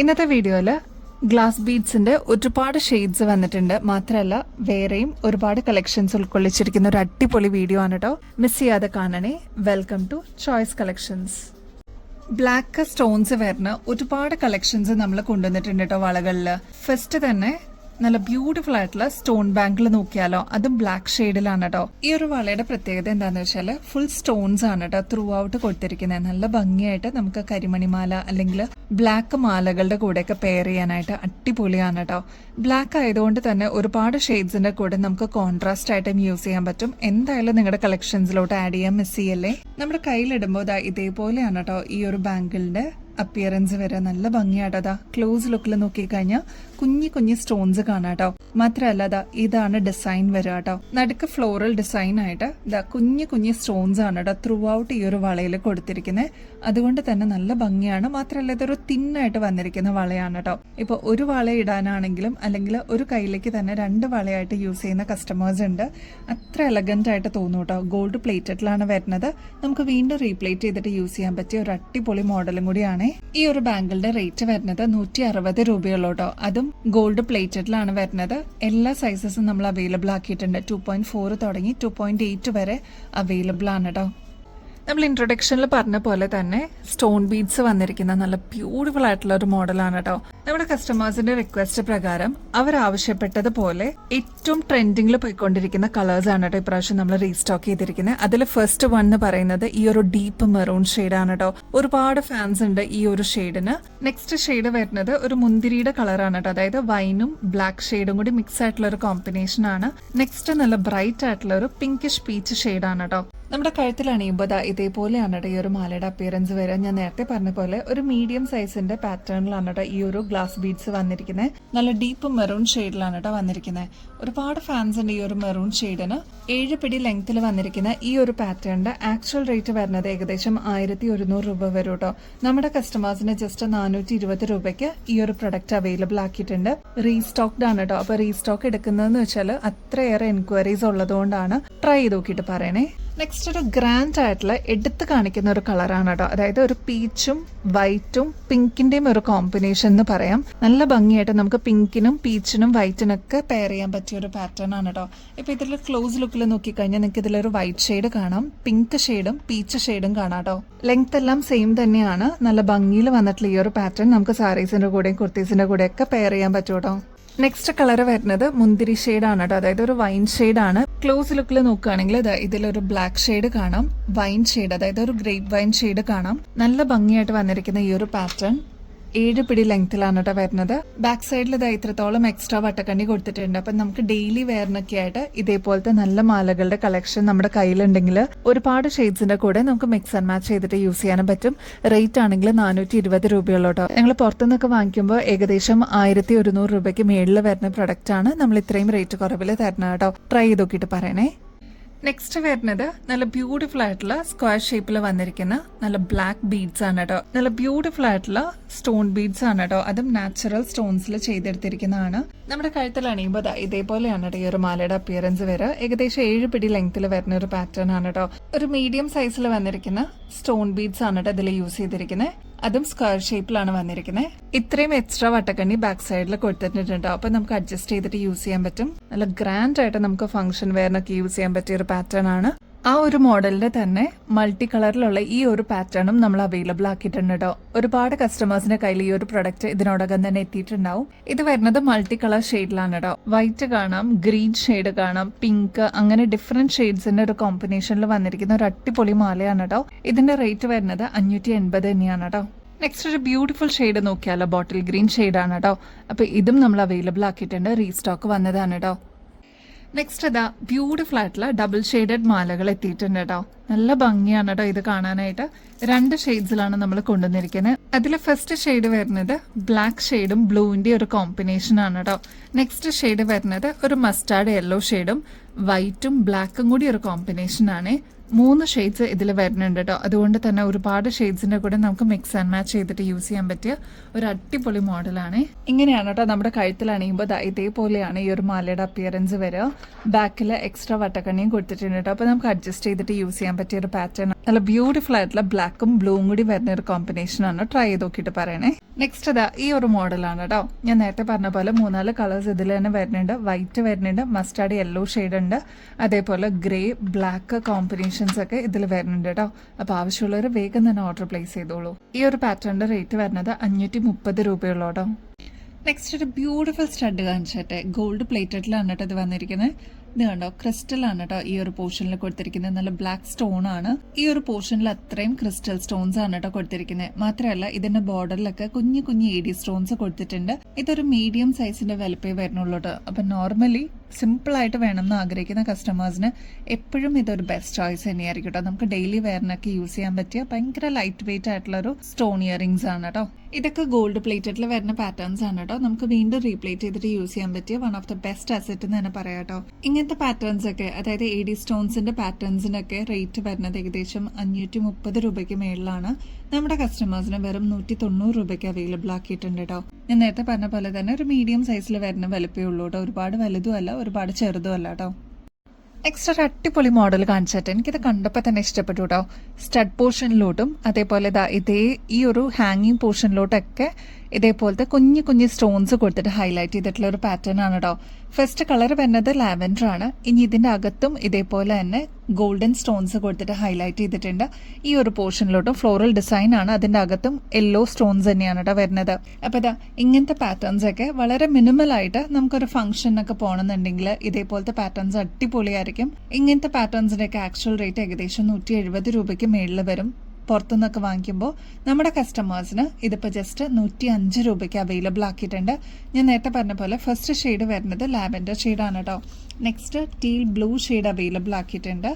ഇന്നത്തെ വീഡിയോയിൽ ഗ്ലാസ് ബീഡ്സിന്റെ ഒരുപാട് ഷെയ്ഡ്സ് വന്നിട്ടുണ്ട്. മാത്രമല്ല വേറെയും ഒരുപാട് കളക്ഷൻസ് ഉൾക്കൊള്ളിച്ചിരിക്കുന്ന ഒരു അടിപൊളി വീഡിയോ ആണ് കേട്ടോ. മിസ് ചെയ്യാതെ കാണണേ. Welcome to choice collections. Black stones വരുന്ന ഒരുപാട് കളക്ഷൻസ് നമ്മൾ കൊണ്ടുവന്നിട്ടുണ്ട് കേട്ടോ വളകളിൽ. ഫസ്റ്റ് തന്നെ നല്ല ബ്യൂട്ടിഫുൾ ആയിട്ടുള്ള സ്റ്റോൺ ബാങ്കിൾ നോക്കിയാലോ, അതും ബ്ലാക്ക് ഷെയ്ഡിലാണ് കേട്ടോ. ഈ ഒരു വളയുടെ പ്രത്യേകത എന്താന്ന് വെച്ചാൽ ഫുൾ സ്റ്റോൺസ് ആണ് കേട്ടോ ത്രൂ ഔട്ട് കൊടുത്തിരിക്കുന്നത്. നല്ല ഭംഗിയായിട്ട് നമുക്ക് കരിമണിമാല അല്ലെങ്കിൽ ബ്ലാക്ക് മാലകളുടെ കൂടെയൊക്കെ പെയർ ചെയ്യാനായിട്ട് അടിപൊളിയാണ് കേട്ടോ. ബ്ലാക്ക് ആയതുകൊണ്ട് തന്നെ ഒരുപാട് ഷെയ്ഡ്സിന്റെ കൂടെ നമുക്ക് കോൺട്രാസ്റ്റ് ആയിട്ടും യൂസ് ചെയ്യാൻ പറ്റും. എന്തായാലും നിങ്ങളുടെ കളക്ഷൻസിലോട്ട് ആഡ് ചെയ്യാൻ മിസ് ചെയ്യല്ലേ. നമ്മുടെ കയ്യിലിടുമ്പോൾ ഇതേപോലെയാണ് കേട്ടോ ഈ ഒരു ബാങ്കിളിന്റെ അപ്പിയറൻസ് വരെ. നല്ല ഭംഗിയാട്ടോ. അതാ ക്ലോസ് ലുക്കിൽ നോക്കിക്കഴിഞ്ഞാൽ കുഞ്ഞി കുഞ്ഞി സ്റ്റോൺസ് കാണാട്ടോ. മാത്രമല്ല ഇതാണ് ഡിസൈൻ വരിക കേട്ടോ. നടുക്ക് ഫ്ലോറൽ ഡിസൈൻ ആയിട്ട് കുഞ്ഞി കുഞ്ഞി സ്റ്റോൺസ് ആണ് കേട്ടോ ത്രൂ ഔട്ട് ഈ ഒരു വളയിൽ കൊടുത്തിരിക്കുന്നത്. അതുകൊണ്ട് തന്നെ നല്ല ഭംഗിയാണ്. മാത്രമല്ല ഇതൊരു തിന്നായിട്ട് വന്നിരിക്കുന്ന വളയാണ് കേട്ടോ. ഇപ്പൊ ഒരു വള ഇടാനാണെങ്കിലും അല്ലെങ്കിൽ ഒരു കയ്യിലേക്ക് തന്നെ രണ്ട് വളയായിട്ട് യൂസ് ചെയ്യുന്ന കസ്റ്റമേഴ്സ് ഉണ്ട്. അത്ര എലഗന്റ് ആയിട്ട് തോന്നും കേട്ടോ. ഗോൾഡ് പ്ലേറ്റഡിലാണ് വരുന്നത്. നമുക്ക് വീണ്ടും റീപ്ലേറ്റ് ചെയ്തിട്ട് യൂസ് ചെയ്യാൻ പറ്റിയ ഒരു അടിപൊളി മോഡലും കൂടിയാണ്. ഈ ഒരു ബാങ്കിളുടെ റേറ്റ് വരുന്നത് 160 രൂപയുള്ളൂ കേട്ടോ. അതും ഗോൾഡ് പ്ലേറ്റഡിലാണ് വരുന്നത്. എല്ലാ സൈസസും നമ്മൾ അവൈലബിൾ ആക്കിയിട്ടുണ്ട്. 2.4 തുടങ്ങി 2.8 വരെ അവൈലബിൾ ആണ് കേട്ടോ. നമ്മൾ ഇൻട്രൊഡക്ഷനിൽ പറഞ്ഞ പോലെ തന്നെ സ്റ്റോൺ ബീഡ്സ് വന്നിരിക്കുന്ന നല്ല ബ്യൂട്ടിഫുൾ ആയിട്ടുള്ള ഒരു മോഡലാണ് കേട്ടോ. നമ്മുടെ കസ്റ്റമേഴ്സിന്റെ റിക്വസ്റ്റ് പ്രകാരം അവർ ആവശ്യപ്പെട്ടതുപോലെ ഏറ്റവും ട്രെൻഡിങ്ങിൽ പോയിക്കൊണ്ടിരിക്കുന്ന കളേഴ്സ് ആണ് കേട്ടോ ഇപ്രാവശ്യം നമ്മൾ റീസ്റ്റോക്ക് ചെയ്തിരിക്കുന്നത്. അതിൽ ഫസ്റ്റ് വൺ എന്ന് പറയുന്നത് ഈ ഒരു ഡീപ്പ് മെറൂൺ ഷെയ്ഡാണ് കേട്ടോ. ഒരുപാട് ഫാൻസ് ഉണ്ട് ഈ ഒരു ഷെയ്ഡിന്. നെക്സ്റ്റ് ഷെയ്ഡ് വരുന്നത് ഒരു മുന്തിരിയുടെ കളറാണ് കേട്ടോ. അതായത് വൈനും ബ്ലാക്ക് ഷെയ്ഡും കൂടി മിക്സ് ആയിട്ടുള്ള ഒരു കോമ്പിനേഷൻ ആണ്. നെക്സ്റ്റ് നല്ല ബ്രൈറ്റ് ആയിട്ടുള്ള ഒരു പിങ്കിഷ് പീച്ച് ഷെയ്ഡാണ് കേട്ടോ. നമ്മുടെ കഴുത്തിൽ അണിയുമ്പോൾ ഇതേപോലെയാണ് കേട്ടോ ഈ ഒരു മാലയുടെ അപ്പിയറൻസ് വരെ. ഞാൻ നേരത്തെ പറഞ്ഞ പോലെ ഒരു മീഡിയം സൈസിന്റെ പാറ്റേണിലാണ് കേട്ടോ ഈ ഒരു ഗ്ലാസ് ബീഡ്സ് വന്നിരിക്കുന്നത്. നല്ല ഡീപ്പ് മെറൂൺ ഷെയ്ഡിലാണ് കേട്ടോ വന്നിരിക്കുന്നത്. ഒരുപാട് ഫാൻസ് ഉണ്ട് ഈ ഒരു മെറൂൺ ഷെയ്ഡിന്. 7 പിടി ലെങ്ത്തിൽ വന്നിരിക്കുന്ന ഈ ഒരു പാറ്റേണിന്റെ ആക്ച്വൽ റേറ്റ് വരുന്നത് ഏകദേശം 1100 രൂപ വരും കേട്ടോ. നമ്മുടെ കസ്റ്റമേഴ്സിന് ജസ്റ്റ് 420 രൂപയ്ക്ക് ഈ ഒരു പ്രൊഡക്റ്റ് അവൈലബിൾ ആക്കിയിട്ടുണ്ട്. റീസ്റ്റോക്ഡ് ആണ് കേട്ടോ. അപ്പൊ റീസ്റ്റോക്ക് എടുക്കുന്നതെന്ന് വെച്ചാൽ അത്രയേറെ എൻക്വയറീസ് ഉള്ളതുകൊണ്ടാണ്. ട്രൈ ചെയ്ത് നോക്കിയിട്ട് പറയണേ. നെക്സ്റ്റ് ഒരു ഗ്രാൻഡ് ആയിട്ടുള്ള എടുത്ത് കാണിക്കുന്ന ഒരു കളറാണ് കേട്ടോ. അതായത് ഒരു പീച്ചും വൈറ്റും പിങ്കിന്റെയും ഒരു കോമ്പിനേഷൻ എന്ന് പറയാം. നല്ല ഭംഗിയായിട്ട് നമുക്ക് പിങ്കിനും പീച്ചിനും വൈറ്റിനും ഒക്കെ പെയർ ചെയ്യാൻ പറ്റിയ ഒരു പാറ്റേൺ ആണ് കേട്ടോ. ഇപ്പൊ ഇതിൽ ക്ലോസ് ലുക്കിൽ നോക്കിക്കഴിഞ്ഞാൽ നിങ്ങൾക്ക് ഇതിലൊരു വൈറ്റ് ഷെയ്ഡ് കാണാം, പിങ്ക് ഷെയ്ഡും പീച്ച് ഷെയ്ഡും കാണാം കേട്ടോ. ലെങ്ത് എല്ലാം സെയിം തന്നെയാണ്. നല്ല ഭംഗിയിൽ വന്നിട്ടുള്ള ഈ ഒരു പാറ്റേൺ നമുക്ക് സാരീസിന്റെ കൂടെയും കുർത്തീസിന്റെ കൂടെ ഒക്കെ പെയർ ചെയ്യാൻ പറ്റും കേട്ടോ. നെക്സ്റ്റ് കളർ വരുന്നത് മുന്തിരി ഷെയ്ഡാണ് കേട്ടോ. അതായത് ഒരു വൈൻ ഷെയ്ഡാണ്. ക്ലോസ് ലുക്കിൽ നോക്കുകയാണെങ്കിൽ ഇതിലൊരു ബ്ലാക്ക് ഷെയ്ഡ് കാണാം, വൈൻ ഷെയ്ഡ് അതായത് ഒരു ഗ്രേപ്പ് വൈൻ ഷെയ്ഡ് കാണാം. നല്ല ഭംഗിയായിട്ട് വന്നിരിക്കുന്ന ഈ ഒരു പാറ്റേൺ 7 പിടി ലെങ്ത്തിലാണ് കേട്ടോ വരുന്നത്. ബാക്ക് സൈഡിൽ ഇത്രത്തോളം എക്സ്ട്രാ വട്ടക്കണ്ണി കൊടുത്തിട്ടുണ്ട്. അപ്പൊ നമുക്ക് ഡെയിലി വെയറിനൊക്കെ ആയിട്ട് ഇതേപോലത്തെ നല്ല മാലകളുടെ കളക്ഷൻ നമ്മുടെ കയ്യിലുണ്ടെങ്കിൽ ഒരുപാട് ഷെയ്ഡ്സിന്റെ കൂടെ നമുക്ക് മിക്സ് ആൻഡ് മാച്ച് ചെയ്തിട്ട് യൂസ് ചെയ്യാനും പറ്റും. റേറ്റ് ആണെങ്കിൽ 420 രൂപയുള്ളൂ കേട്ടോ. ഞങ്ങൾ പുറത്തുനിന്നൊക്കെ വാങ്ങിക്കുമ്പോൾ ഏകദേശം 1100 രൂപയ്ക്ക് മേളിൽ വരുന്ന പ്രൊഡക്റ്റ് ആണ് നമ്മൾ ഇത്രയും റേറ്റ് കുറവിൽ തരണം കേട്ടോ. ട്രൈ ചെയ്ത് നോക്കിയിട്ട് പറയണേ. നെക്സ്റ്റ് വരുന്നത് നല്ല ബ്യൂട്ടിഫുൾ ആയിട്ടുള്ള സ്ക്വയർ ഷേപ്പിൽ വന്നിരിക്കുന്ന നല്ല ബ്ലാക്ക് ബീഡ്സ് ആണ് കേട്ടോ. നല്ല ബ്യൂട്ടിഫുൾ ആയിട്ടുള്ള സ്റ്റോൺ ബീഡ്സ് ആണ് കേട്ടോ. അതും നാച്ചുറൽ സ്റ്റോൺസിൽ ചെയ്തെടുത്തിരിക്കുന്നതാണ്. നമ്മുടെ കഴുത്തിൽ അണിയുമ്പോൾ ഇതേപോലെയാണ് കേട്ടോ ഈ ഒരു മാലയുടെ അപ്പിയറൻസ് വരെ. ഏകദേശം 7 പിടി ലെങ്ത്തിൽ വരുന്ന ഒരു പാറ്റേൺ ആണ് കേട്ടോ. ഒരു മീഡിയം സൈസിൽ വന്നിരിക്കുന്ന സ്റ്റോൺ ബീഡ്സ് ആണ് കേട്ടോ ഇതിൽ യൂസ് ചെയ്തിരിക്കുന്നത്. അതും സ്ക്വയർ ഷേപ്പിലാണ് വന്നിരിക്കുന്നത്. ഇത്രയും എക്സ്ട്രാ വട്ടക്കണ്ണി ബാക്ക് സൈഡിൽ കൊടുത്തിട്ടുണ്ട്. അപ്പൊ നമുക്ക് അഡ്ജസ്റ്റ് ചെയ്തിട്ട് യൂസ് ചെയ്യാൻ പറ്റും. നല്ല ഗ്രാൻഡ് ആയിട്ട് നമുക്ക് ഫംഗ്ഷൻ വെയറിനൊക്കെ യൂസ് ചെയ്യാൻ പറ്റിയ ഒരു പാറ്റേൺ ആണ്. ആ ഒരു മോഡലിന്റെ തന്നെ മൾട്ടി കളറിലുള്ള ഈ ഒരു പാറ്റേണും നമ്മൾ അവൈലബിൾ ആക്കിയിട്ടുണ്ട് കേട്ടോ. ഒരുപാട് കസ്റ്റമേഴ്സിന്റെ കയ്യിൽ ഈ ഒരു പ്രൊഡക്റ്റ് ഇതിനോടകം തന്നെ എത്തിയിട്ടുണ്ടാവും. ഇത് വരുന്നത് മൾട്ടി കളർ ഷെയ്ഡിലാണ് കേട്ടോ. വൈറ്റ് കാണാം, ഗ്രീൻ ഷെയ്ഡ് കാണാം, പിങ്ക്, അങ്ങനെ ഡിഫറെന്റ് ഷെയ്ഡ്സിന്റെ ഒരു കോമ്പിനേഷനിൽ വന്നിരിക്കുന്ന ഒരു അടിപൊളി മാലയാണ് കേട്ടോ. ഇതിന്റെ റേറ്റ് വരുന്നത് 580 തന്നെയാണ് കേട്ടോ. നെക്സ്റ്റ് ഒരു ബ്യൂട്ടിഫുൾ ഷെയ്ഡ് നോക്കിയാലോ, ബോട്ടിൽ ഗ്രീൻ ഷെയ്ഡാണ് കേട്ടോ. അപ്പൊ ഇതും നമ്മൾ അവൈലബിൾ ആക്കിയിട്ടുണ്ട്. റീസ്റ്റോക്ക് വന്നതാണ് കേട്ടോ. നെക്സ്റ്റ് ബ്യൂട്ടിഫുൾ ആയിട്ടുള്ള ഡബിൾ ഷെയ്ഡഡ് മാലകൾ എത്തിയിട്ടുണ്ട് കേട്ടോ. നല്ല ഭംഗിയാണ് കേട്ടോ ഇത് കാണാനായിട്ട്. 2 ഷെയ്ഡ്സിലാണ് നമ്മൾ കൊണ്ടുവന്നിരിക്കുന്നത്. അതിൽ ഫസ്റ്റ് ഷെയ്ഡ് വരുന്നത് ബ്ലാക്ക് ഷെയ്ഡും ബ്ലൂവിന്റെ ഒരു കോമ്പിനേഷൻ ആണ് കേട്ടോ. നെക്സ്റ്റ് ഷെയ്ഡ് വരുന്നത് ഒരു മസ്റ്റാർഡ് യെല്ലോ ഷെയ്ഡും വൈറ്റും ബ്ലാക്കും കൂടി ഒരു കോമ്പിനേഷൻ ആണ്. 3 ഷെയ്ഡ്സ് ഇതിൽ വരുന്നുണ്ട് കേട്ടോ. അതുകൊണ്ട് തന്നെ ഒരുപാട് ഷെയ്ഡ്സിന്റെ കൂടെ നമുക്ക് മിക്സ് ആൻഡ് മാച്ച് ചെയ്തിട്ട് യൂസ് ചെയ്യാൻ പറ്റിയ ഒരു അടിപൊളി മോഡലാണ്. ഇങ്ങനെയാണ് കേട്ടോ നമ്മുടെ കഴുത്തിൽ അണിയുമ്പോൾ ഇതേപോലെയാണ് ഈ ഒരു മാലയുടെ അപ്പിയറൻസ് വരിക. ബാക്കിൽ എക്സ്ട്രാ വട്ടക്കണ്ണിയും കൊടുത്തിട്ടുണ്ട് കേട്ടോ. അപ്പോൾ നമുക്ക് അഡ്ജസ്റ്റ് ചെയ്തിട്ട് യൂസ് ചെയ്യാൻ പറ്റിയ ഒരു പാറ്റേൺ, നല്ല ബ്യൂട്ടിഫുൾ ആയിട്ടുള്ള ബ്ലാക്കും ബ്ലൂവും കൂടി വരുന്ന ഒരു കോമ്പിനേഷൻ ആണ്. ട്രൈ ചെയ്ത് നോക്കിയിട്ട് പറയണേ. നെക്സ്റ്റ് ഈ ഒരു മോഡലാണ് കേട്ടോ. ഞാൻ നേരത്തെ പറഞ്ഞ പോലെ 3-4 കളേഴ്സ് ഇതിൽ തന്നെ വരുന്നുണ്ട്. വൈറ്റ് വരുന്നുണ്ട്, മസ്റ്റാർഡ് യെല്ലോ ഷെയ്ഡ് ഉണ്ട്, അതേപോലെ ഗ്രേ ബ്ലാക്ക് കോമ്പിനേഷൻസ് ഒക്കെ ഇതിൽ വരുന്നുണ്ട് കേട്ടോ. അപ്പോൾ ആവശ്യമുള്ളവർ വേഗം തന്നെ ഓർഡർ പ്ലേസ് ചെയ്തോളൂ. ഈ ഒരു പാറ്റേണിന്റെ റേറ്റ് വരുന്നത് 530 രൂപയുള്ളൂ കേട്ടോ. നെക്സ്റ്റ് ഒരു ബ്യൂട്ടിഫുൾ സ്റ്റഡ് കാണിച്ചിട്ടെ. ഗോൾഡ് പ്ലേറ്റഡിലാണ് കേട്ടോ ഇത് വന്നിരിക്കുന്നത്. ഇത് കണ്ടോ, ക്രിസ്റ്റൽ ആണ് കേട്ടോ ഈ ഒരു പോർഷനിൽ കൊടുത്തിരിക്കുന്നത്. നല്ല ബ്ലാക്ക് സ്റ്റോൺ ആണ്. ഈ ഒരു പോർഷനിൽ അത്രയും ക്രിസ്റ്റൽ സ്റ്റോൺസ് ആണ് കേട്ടോ കൊടുത്തിരിക്കുന്നത്. മാത്രമല്ല ഇതിന്റെ ബോർഡറിലൊക്കെ കുഞ്ഞു കുഞ്ഞു AD സ്റ്റോൺസ് കൊടുത്തിട്ടുണ്ട്. ഇതൊരു മീഡിയം സൈസിന്റെ വലുപ്പേ വരുന്നുള്ളൂ കേട്ടോ. അപ്പൊ നോർമലി സിമ്പിൾ ആയിട്ട് വേണമെന്ന് ആഗ്രഹിക്കുന്ന കസ്റ്റമേഴ്സിന് എപ്പോഴും ഇതൊരു ബെസ്റ്റ് ചോയ്സ് തന്നെയായിരിക്കും കേട്ടോ. നമുക്ക് ഡെയിലി വെയറിനൊക്കെ യൂസ് ചെയ്യാൻ പറ്റിയ ഭയങ്കര ലൈറ്റ് വെയിറ്റ് ആയിട്ടുള്ള ഒരു സ്റ്റോൺ ഇയറിംഗ്സ് ആണ് കേട്ടോ. ഇതൊക്കെ ഗോൾഡ് പ്ലേറ്റഡിൽ വരുന്ന പാറ്റേൺസ് ആണ് കേട്ടോ. നമുക്ക് വീണ്ടും റീപ്ലേറ്റ് ചെയ്തിട്ട് യൂസ് ചെയ്യാൻ പറ്റിയ one of the best asset എന്ന് തന്നെ പറയാം കേട്ടോ. ഇങ്ങനത്തെ പാറ്റേൺസ് ഒക്കെ, അതായത് AD സ്റ്റോൺസിന്റെ പാറ്റേൺസിനൊക്കെ റേറ്റ് വരുന്നത് ഏകദേശം 530 രൂപയ്ക്ക് മേളിലാണ്. നമ്മുടെ കസ്റ്റമേഴ്സിന് വെറും 190 രൂപയ്ക്ക് അവൈലബിൾ ആക്കിയിട്ടുണ്ട് കേട്ടോ. ഞാൻ നേരത്തെ പറഞ്ഞ പോലെ തന്നെ ഒരു മീഡിയം സൈസിൽ വരുന്ന വലുപ്പേ ഉള്ളൂ കേട്ടോ. ഒരുപാട് വലുതും അല്ല, ഒരുപാട് ചെറുതും അല്ല കേട്ടോ. നെക്സ്റ്റ് ഒരു അടിപൊളി മോഡൽ കാണിച്ചിട്ട് എനിക്കിത് കണ്ടപ്പോൾ തന്നെ ഇഷ്ടപ്പെട്ടു കേട്ടോ. സ്റ്റഡ് പോർഷനിലോട്ടും അതേപോലെ ഈ ഒരു ഹാങ്ങിങ് പോർഷനിലോട്ടൊക്കെ ഇതേപോലത്തെ കുഞ്ഞു കുഞ്ഞു സ്റ്റോൺസ് കൊടുത്തിട്ട് ഹൈലൈറ്റ് ചെയ്തിട്ടുള്ള ഒരു പാറ്റേൺ ആണ് കേട്ടോ. ഫസ്റ്റ് കളർ വരുന്നത് ലാവൻഡർ ആണ്. ഇനി ഇതിന്റെ അകത്തും ഇതേപോലെ തന്നെ ഗോൾഡൻ സ്റ്റോൺസ് കൊടുത്തിട്ട് ഹൈലൈറ്റ് ചെയ്തിട്ടുണ്ട്. ഈ ഒരു പോർഷനിലോട്ടും ഫ്ലോറൽ ഡിസൈൻ ആണ്. അതിന്റെ അകത്തും യെല്ലോ സ്റ്റോൺസ് തന്നെയാണ് കേട്ടോ വരുന്നത്. അപ്പൊ ഇങ്ങനത്തെ പാറ്റേൺസ് ഒക്കെ വളരെ മിനിമൽ ആയിട്ട് നമുക്കൊരു ഫംഗ്ഷനൊക്കെ പോകണമെന്നുണ്ടെങ്കിൽ ഇതേപോലത്തെ പാറ്റേൺസ് അടിപൊളിയായിരിക്കും. ഇങ്ങനത്തെ പാറ്റേൺസിന്റെ ഒക്കെ ആക്ച്വൽ റേറ്റ് ഏകദേശം 170 രൂപയ്ക്ക് മേളിൽ വരും. പുറത്തുനിന്നൊക്കെ വാങ്ങിക്കുമ്പോൾ നമ്മുടെ കസ്റ്റമേഴ്സിന് ഇതിപ്പോൾ ജസ്റ്റ് 105 രൂപയ്ക്ക് അവൈലബിൾ ആക്കിയിട്ടുണ്ട്. ഞാൻ നേരത്തെ പറഞ്ഞ പോലെ ഫസ്റ്റ് ഷെയ്ഡ് വരുന്നത് ലാവൻഡർ ഷെയ്ഡാണ് കേട്ടോ. Next teal blue shade available ആക്കിയിട്ടുണ്ട്.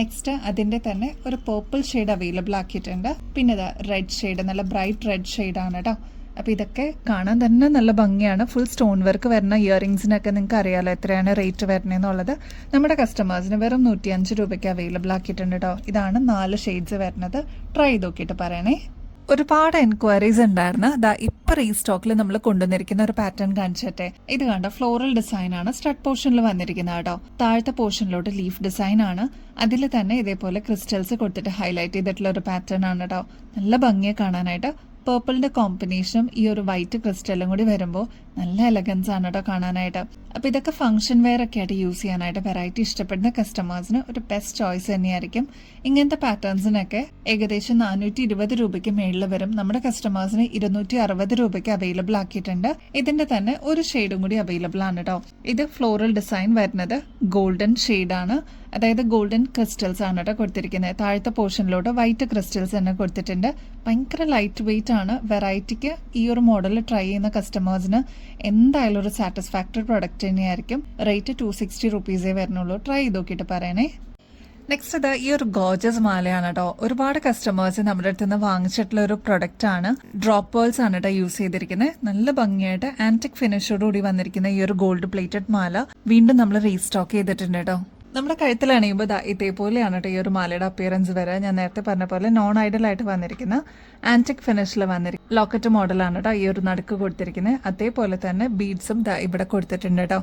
നെക്സ്റ്റ് അതിൻ്റെ തന്നെ ഒരു പേർപ്പിൾ ഷെയ്ഡ് അവൈലബിൾ ആക്കിയിട്ടുണ്ട്. പിന്നെ റെഡ് ഷെയ്ഡ്, നല്ല ബ്രൈറ്റ് റെഡ് ഷെയ്ഡാണ് കേട്ടോ. അപ്പോൾ ഇതൊക്കെ കാണാൻ തന്നെ നല്ല ഭംഗിയാണ്. ഫുൾ സ്റ്റോൺ വർക്ക് വരുന്ന ഇയറിംഗ്സിനൊക്കെ നിങ്ങൾക്ക് അറിയാമല്ലോ എത്രയാണ് റേറ്റ് വരുന്നതെന്നുള്ളത്. നമ്മുടെ കസ്റ്റമേഴ്സിന് വെറും 105 രൂപയ്ക്ക് അവൈലബിൾ ആക്കിയിട്ടുണ്ട് കേട്ടോ. ഇതാണ് 4 ഷെയ്ഡ്സ് വരുന്നത്. ട്രൈ ചെയ്ത് നോക്കിയിട്ട് പറയണേ. ഒരുപാട് എൻക്വയറീസ് ഉണ്ടായിരുന്നു. ഇപ്പൊ റീസ്റ്റോക്കിൽ നമ്മൾ കൊണ്ടുവന്നിരിക്കുന്ന ഒരു പാറ്റേൺ കാണിച്ചിട്ടെ. ഇത് കണ്ട ഫ്ലോറൽ ഡിസൈൻ ആണ് സ്റ്റഡ് പോർഷനിൽ വന്നിരിക്കുന്നത് കേട്ടോ. താഴത്തെ പോർഷനിലോട്ട് ലീഫ് ഡിസൈൻ ആണ്. അതിൽ തന്നെ ഇതേപോലെ ക്രിസ്റ്റൽസ് കൊടുത്തിട്ട് ഹൈലൈറ്റ് ചെയ്തിട്ടുള്ള ഒരു പാറ്റേൺ ആണ് കേട്ടോ. നല്ല ഭംഗിയെ കാണാനായിട്ട്. പേർപ്പിളിന്റെ കോമ്പിനേഷനും ഈ ഒരു വൈറ്റ് ക്രിസ്റ്റലും കൂടി വരുമ്പോൾ നല്ല എലഗൻസ് ആണ് കേട്ടോ കാണാനായിട്ട്. അപ്പൊ ഇതൊക്കെ ഫംഗ്ഷൻ വെയർ ഒക്കെ ആയിട്ട് യൂസ് ചെയ്യാനായിട്ട് വെറൈറ്റി ഇഷ്ടപ്പെടുന്ന കസ്റ്റമേഴ്സിന് ഒരു ബെസ്റ്റ് ചോയ്സ് തന്നെയായിരിക്കും. ഇങ്ങനത്തെ പാറ്റേൺസിനൊക്കെ ഏകദേശം 420 രൂപയ്ക്ക് മേളിൽ വരും. നമ്മുടെ കസ്റ്റമേഴ്സിന് 260 രൂപയ്ക്ക് അവൈലബിൾ ആക്കിയിട്ടുണ്ട്. ഇതിന്റെ തന്നെ ഒരു ഷെയ്ഡും കൂടി അവൈലബിൾ ആണ് കേട്ടോ. ഇത് ഫ്ലോറൽ ഡിസൈൻ വരുന്നത് ഗോൾഡൻ ഷെയ്ഡാണ്. അതായത് ഗോൾഡൻ ക്രിസ്റ്റൽസ് ആണ് കേട്ടോ കൊടുത്തിരിക്കുന്നത്. താഴത്തെ പോർഷനിലോട്ട് വൈറ്റ് ക്രിസ്റ്റൽസ് തന്നെ കൊടുത്തിട്ടുണ്ട്. ഭയങ്കര ലൈറ്റ് വെയിറ്റ് ആണ്. വെറൈറ്റിക്ക് ഈ ഒരു മോഡൽ ട്രൈ ചെയ്യുന്ന കസ്റ്റമേഴ്സിന് എന്തായാലും ഒരു സാറ്റിസ്ഫാക്ടറി പ്രൊഡക്റ്റ് തന്നെയായിരിക്കും. റേറ്റ് 260 റുപ്പീസേ വരുന്നുള്ളൂ. ട്രൈ ചെയ്ത് നോക്കിയിട്ട് പറയണേ. നെക്സ്റ്റ് ഈ ഒരു ഗോർജസ് മാലയാണ് കേട്ടോ. ഒരുപാട് കസ്റ്റമേഴ്സ് നമ്മുടെ അടുത്ത് നിന്ന് വാങ്ങിച്ചിട്ടുള്ള ഒരു പ്രൊഡക്റ്റ് ആണ്. ഡ്രോപ്പ് പേൾസ് ആണ് കേട്ടോ യൂസ് ചെയ്തിരിക്കുന്നത്. നല്ല ഭംഗിയായിട്ട് ആന്റിക് ഫിനിഷോടുകൂടി വന്നിരിക്കുന്ന ഈ ഒരു ഗോൾഡ് പ്ലേറ്റഡ് മാല വീണ്ടും നമ്മൾ റീസ്റ്റോക്ക് ചെയ്തിട്ടുണ്ട് കേട്ടോ. നമ്മുടെ കഴുത്തിൽ അണിയുമ്പോൾ ഇതേപോലെയാണ് കേട്ടോ ഈ ഒരു മാലയുടെ അപ്പിയറൻസ് വരെ. ഞാൻ നേരത്തെ പറഞ്ഞ പോലെ നോൺ ഐഡൽ ആയിട്ട് വന്നിരിക്കുന്ന ആന്റിക് ഫിനിഷിൽ വന്നിരിക്കുന്ന ലോക്കറ്റ് മോഡലാണ് കേട്ടോ ഈ ഒരു നടുക്ക് കൊടുത്തിരിക്കുന്നത്. അതേപോലെ തന്നെ ബീഡ്സും ഇവിടെ കൊടുത്തിട്ടുണ്ട് കേട്ടോ.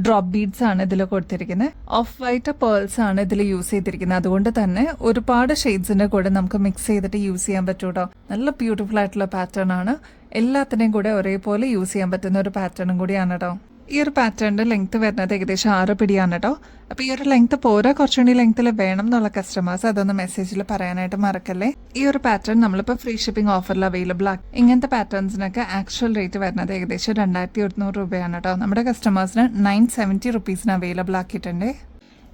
ഡ്രോപ്പ് ബീഡ്സ് ആണ് ഇതിൽ കൊടുത്തിരിക്കുന്നത്. ഓഫ് വൈറ്റ് പേൾസ് ആണ് ഇതിൽ യൂസ് ചെയ്തിരിക്കുന്നത്. അതുകൊണ്ട് തന്നെ ഒരുപാട് ഷെയ്ഡ്സിന്റെ കൂടെ നമുക്ക് മിക്സ് ചെയ്തിട്ട് യൂസ് ചെയ്യാൻ പറ്റും കേട്ടോ. നല്ല ബ്യൂട്ടിഫുൾ ആയിട്ടുള്ള പാറ്റേൺ ആണ്. എല്ലാത്തിനെയും കൂടെ ഒരേപോലെ യൂസ് ചെയ്യാൻ പറ്റുന്ന ഒരു പാറ്റേണും കൂടിയാണ് കേട്ടോ. ഈ ഒരു പാറ്റേണിന്റെ ലെങ്ത് വരുന്നത് ഏകദേശം 6 പിടിയാണ് കേട്ടോ. അപ്പൊ ഈ ഒരു ലെങ്ത് പോരാ, കുറച്ചുകൂടി ലെങ്ത്തിൽ വേണം എന്നുള്ള കസ്റ്റമേഴ്സ് അതൊന്ന് മെസ്സേജിൽ പറയാനായിട്ട് മറക്കല്ലേ. ഈ ഒരു പാറ്റേൺ നമ്മളിപ്പോൾ ഫ്രീ ഷിപ്പിംഗ് ഓഫറിൽ അവൈലബിൾ ആക്കി. ഇങ്ങനത്തെ പാറ്റേൺസിനൊക്കെ ആക്ച്വൽ റേറ്റ് വരുന്നത് ഏകദേശം 2100 രൂപയാണ് കേട്ടോ. നമ്മുടെ കസ്റ്റമേഴ്സിന് 970 റുപ്പീസിന് അവൈലബിൾ ആക്കിയിട്ടുണ്ട്.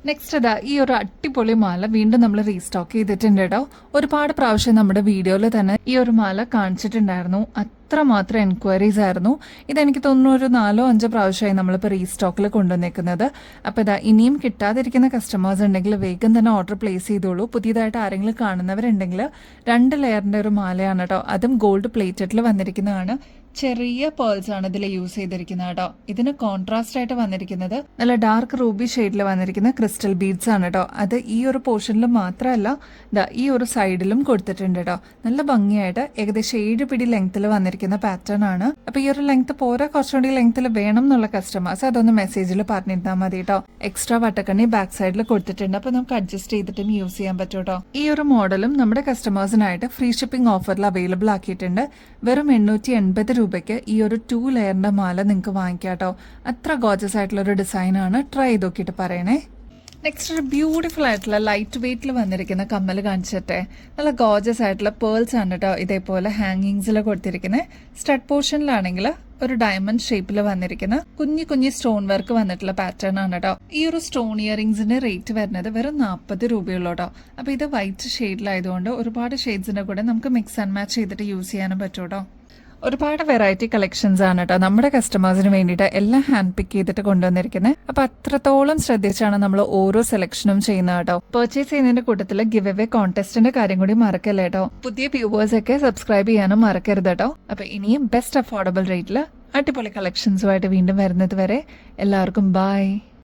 നെക്സ്റ്റ് ഈ ഒരു അടിപൊളി മാല വീണ്ടും നമ്മൾ റീസ്റ്റോക്ക് ചെയ്തിട്ടുണ്ട് കേട്ടോ. ഒരുപാട് പ്രാവശ്യം നമ്മുടെ വീഡിയോയിൽ തന്നെ ഈ ഒരു മാല കാണിച്ചിട്ടുണ്ടായിരുന്നു. അത്രമാത്രം എൻക്വയറീസ് ആയിരുന്നു. ഇതെനിക്ക് തോന്നുന്നു ഒരു 4-5 പ്രാവശ്യമായി നമ്മളിപ്പോൾ റീസ്റ്റോക്കിൽ കൊണ്ടുവന്നേക്കുന്നത്. അപ്പോൾ ഇനിയും കിട്ടാതിരിക്കുന്ന കസ്റ്റമേഴ്സ് ഉണ്ടെങ്കിൽ വേഗം തന്നെ ഓർഡർ പ്ലേസ് ചെയ്തോളൂ. പുതിയതായിട്ട് ആരെങ്കിലും കാണുന്നവരുണ്ടെങ്കിൽ 2 ലെയറിൻ്റെ ഒരു മാലയാണ് കേട്ടോ. അതും ഗോൾഡ് പ്ലേറ്റഡിൽ വന്നിരിക്കുന്നതാണ്. ചെറിയ പേൾസ് ആണ് ഇതിൽ യൂസ് ചെയ്തിരിക്കുന്നത് കേട്ടോ. ഇതിന് കോൺട്രാസ്റ്റ് ആയിട്ട് വന്നിരിക്കുന്നത് നല്ല ഡാർക്ക് റൂബി ഷെയ്ഡിൽ വന്നിരിക്കുന്ന ക്രിസ്റ്റൽ ബീഡ്സ് ആണ് കേട്ടോ. അത് ഈ ഒരു പോർഷനിൽ മാത്രമല്ല, ഈ ഒരു സൈഡിലും കൊടുത്തിട്ടുണ്ട് കേട്ടോ. നല്ല ഭംഗിയായിട്ട് ഏകദേശം 7 പിടി ലെങ്ത്തിൽ വന്നിരിക്കുന്ന പാറ്റേൺ ആണ്. അപ്പൊ ഈ ഒരു ലെങ്ത് പോരാ, കുറച്ചുകൂടി ലെങ്ത്തിൽ വേണം എന്നുള്ള കസ്റ്റമേഴ്സ് അതൊന്ന് മെസ്സേജിൽ പറഞ്ഞിരുന്നാൽ മതി കേട്ടോ. എക്സ്ട്രാ വട്ടക്കണ്ണി ബാക്ക് സൈഡിൽ കൊടുത്തിട്ടുണ്ട്. അപ്പൊ നമുക്ക് അഡ്ജസ്റ്റ് ചെയ്തിട്ടും യൂസ് ചെയ്യാൻ പറ്റും കേട്ടോ. ഈ ഒരു മോഡലും നമ്മുടെ കസ്റ്റമേഴ്സിനായിട്ട് ഫ്രീ ഷിപ്പിംഗ് ഓഫറിൽ അവൈലബിൾ ആക്കിയിട്ടുണ്ട്. വെറും 880 രൂപയ്ക്ക് ഈ ഒരു 2 ലെയറിന്റെ മാല നിങ്ങൾക്ക് വാങ്ങിക്കാം കേട്ടോ. അത്ര ഗോർജസ് ആയിട്ടുള്ള ഒരു ഡിസൈൻ ആണ്. ട്രൈ ചെയ്ത് നോക്കിയിട്ട് പറയണേ. നെക്സ്റ്റ് ഒരു ബ്യൂട്ടിഫുൾ ആയിട്ടുള്ള ലൈറ്റ് വെയിറ്റിൽ വന്നിരിക്കുന്ന കമ്മൽ കാണിച്ചിട്ടെ. നല്ല ഗോർജസ് ആയിട്ടുള്ള പേൾസ് ആണ് കേട്ടോ. ഇതേപോലെ ഹാങ്ങിങ്സിൽ കൊടുത്തിരിക്കുന്നത്. സ്റ്റഡ് പോർഷനിലാണെങ്കിൽ ഒരു ഡയമണ്ട് ഷേപ്പിൽ വന്നിരിക്കുന്ന കുഞ്ഞു കുഞ്ഞു സ്റ്റോൺ വർക്ക് വന്നിട്ടുള്ള പാറ്റേൺ ആണ് കേട്ടോ. ഈ ഒരു സ്റ്റോൺ ഇയറിംഗ്സിന്റെ റേറ്റ് വരുന്നത് വെറും 40 രൂപയുള്ളൂ കേട്ടോ. അപ്പൊ ഇത് വൈറ്റ് ഷെയ്ഡിലായതുകൊണ്ട് ഒരുപാട് ഷെയ്ഡ്സിന്റെ കൂടെ നമുക്ക് മിക്സ് ആൻഡ് മാച്ച് ചെയ്തിട്ട് യൂസ് ചെയ്യാനും പറ്റും കേട്ടോ. ഒരുപാട് വെറൈറ്റി കളക്ഷൻസ് ആണ് കേട്ടോ നമ്മുടെ കസ്റ്റമേഴ്സിന് വേണ്ടിയിട്ട് എല്ലാം ഹാൻഡ് പിക്ക് ചെയ്തിട്ട് കൊണ്ടുവന്നിരിക്കുന്നത്. അപ്പൊ അത്രത്തോളം ശ്രദ്ധിച്ചാണ് നമ്മൾ ഓരോ സെലക്ഷനും ചെയ്യുന്നത് കേട്ടോ. പർച്ചേസ് ചെയ്യുന്നതിന്റെ കൂട്ടത്തിൽ ഗിവ് അവേ കോൺടെസ്റ്റിന്റെ കാര്യം കൂടി മറക്കല്ലേ കേട്ടോ. പുതിയ വ്യൂവേഴ്സ് ഒക്കെ സബ്സ്ക്രൈബ് ചെയ്യാനും മറക്കരുത് കേട്ടോ. അപ്പൊ ഇനിയും ബെസ്റ്റ് അഫോർഡബിൾ റേറ്റിൽ അടിപൊളി കളക്ഷൻസുമായിട്ട് വീണ്ടും വരുന്നത് വരെ എല്ലാവർക്കും ബൈ.